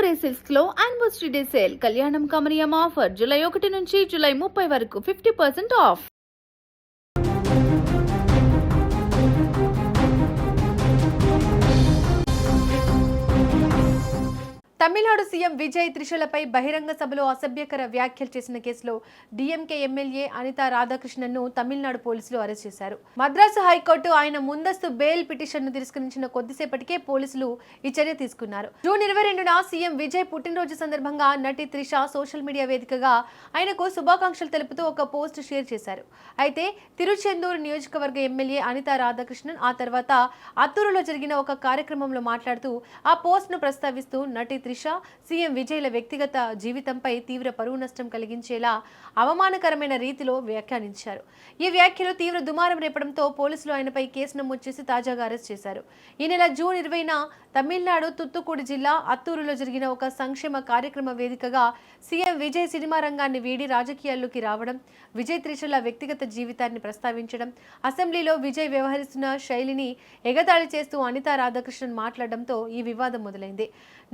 Purpure Silks లో Anniversary Day Sale కళ్యాణం కమనీయం ఆఫర్ జూలై 1 నుంచి జూలై 30 వరకు 50% ఆఫ్. తమిళనాడు సీఎం విజయ్ త్రిషలపై బహిరంగ సభలో అసభ్యకర వ్యాఖ్యలు చేసిన కేసులో డీఎంకే ఎమ్మెల్యే అనితా రాధాకృష్ణన్ను తమిళనాడు పోలీసులు అరెస్ట్ చేశారు. మద్రాసు హైకోర్టు ఆయన ముందస్తు బెయిల్ పిటిషన్ను తిరస్కరించిన కొద్దిసేపటికే పోలీసులు ఈ చర్య తీసుకున్నారు. జూన్ 22న సీఎం విజయ్ పుట్టినరోజు సందర్భంగా నటి త్రిష సోషల్ మీడియా వేదికగా ఆయనకు శుభాకాంక్షలు తెలుపుతూ ఒక పోస్ట్ షేర్ చేశారు. అయితే తిరుచెందూరు నియోజకవర్గ ఎమ్మెల్యే అనితా రాధాకృష్ణన్ ఆ తర్వాత అత్తూరులో జరిగిన ఒక కార్యక్రమంలో మాట్లాడుతూ ఆ పోస్ట్ను ప్రస్తావిస్తూ నటి త్రిష సీఎం విజయ్ల వ్యక్తిగత జీవితంపై తీవ్ర పరువు నష్టం కలిగించేలా అవమానకరమైన రీతిలో వ్యాఖ్యానించారు. ఈ వ్యాఖ్యలు తీవ్ర దుమారం రేపడంతో పోలీసులు ఆయనపై కేసు నమోదు చేసి తాజాగా అరెస్ట్ చేశారు. ఈ నెల జూన్ 20న తమిళనాడు తుత్తుకుడి జిల్లా అత్తూరులో జరిగిన ఒక సంక్షేమ కార్యక్రమ వేదికగా సీఎం విజయ్ సినిమా రంగాన్ని వీడి రాజకీయాల్లోకి రావడం, విజయ్ త్రిషల వ్యక్తిగత జీవితాన్ని ప్రస్తావించడం, అసెంబ్లీలో విజయ్ వ్యవహరిస్తున్న శైలిని ఎగతాళి చేస్తూ అనితా రాధాకృష్ణన్ మాట్లాడడంతో ఈ వివాదం మొదలైంది.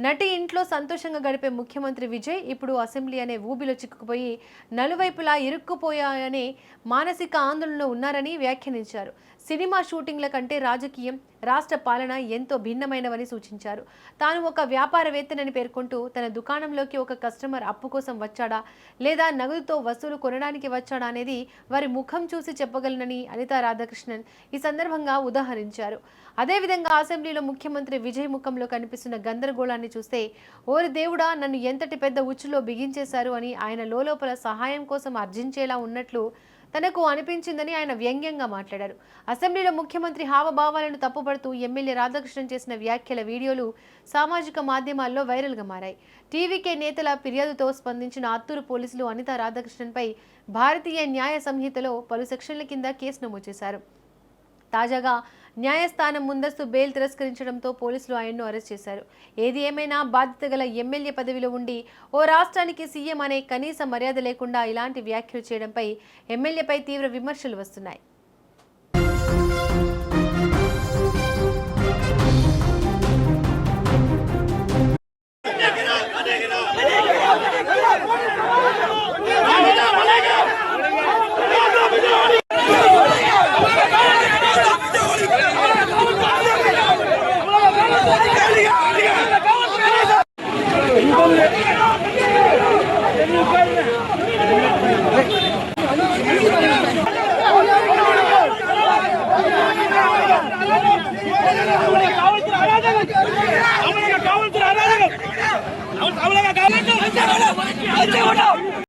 నటి ఇంట్లో సంతోషంగా గడిపే ముఖ్యమంత్రి విజయ్ ఇప్పుడు అసెంబ్లీ అనే ఊబిలో చిక్కుకుపోయి నలువైపులా ఇరుక్కుపోయాయనే మానసిక ఆందోళనలో ఉన్నారని వ్యాఖ్యానించారు. సినిమా షూటింగ్ల కంటే రాజకీయం, రాష్ట్ర పాలన ఎంతో భిన్నమైనవని సూచించారు. తాను ఒక వ్యాపారవేత్తనని పేర్కొంటూ తన దుకాణంలోకి ఒక కస్టమర్ అప్పు కోసం వచ్చాడా లేదా నగదుతో వస్తువులు కొనడానికి వచ్చాడా అనేది వారి ముఖం చూసి చెప్పగలనని అనితా రాధాకృష్ణన్ ఈ సందర్భంగా ఉదాహరించారు. అదేవిధంగా అసెంబ్లీలో ముఖ్యమంత్రి విజయ్ ముఖంలో కనిపిస్తున్న గందరగోళాన్ని చూస్తే ఓరి దేవుడా నన్ను ఎంతటి పెద్ద ఉచ్చులో బిగించేశారు అని ఆయన లోపల సహాయం కోసం అర్జించేలా ఉన్నట్లు తనకు అనిపించిందని ఆయన వ్యంగ్యంగా మాట్లాడారు. అసెంబ్లీలో ముఖ్యమంత్రి హావభావాలను తప్పుపడుతూ ఎమ్మెల్యే రాధాకృష్ణన్ చేసిన వ్యాఖ్యల వీడియోలు సామాజిక మాధ్యమాల్లో వైరల్గా మారాయి. టీవీకే నేతల ఫిర్యాదుతో స్పందించిన అత్తూరు పోలీసులు అనితా రాధాకృష్ణన్పై భారతీయ న్యాయ సంహితలో పలు సెక్షన్ల కింద కేసు నమోదు చేశారు. తాజాగా న్యాయస్థానం ముందస్తు బెయిల్ తిరస్కరించడంతో పోలీసులు ఆయన్ను అరెస్ట్ చేశారు. ఏది ఏమైనా బాధ్యత గల ఎమ్మెల్యే పదవిలో ఉండి ఓ రాష్ట్రానికి సీఎం అనే కనీస మర్యాద లేకుండా ఇలాంటి వ్యాఖ్యలు చేయడంపై ఎమ్మెల్యేపై తీవ్ర విమర్శలు వస్తున్నాయి. కావాలి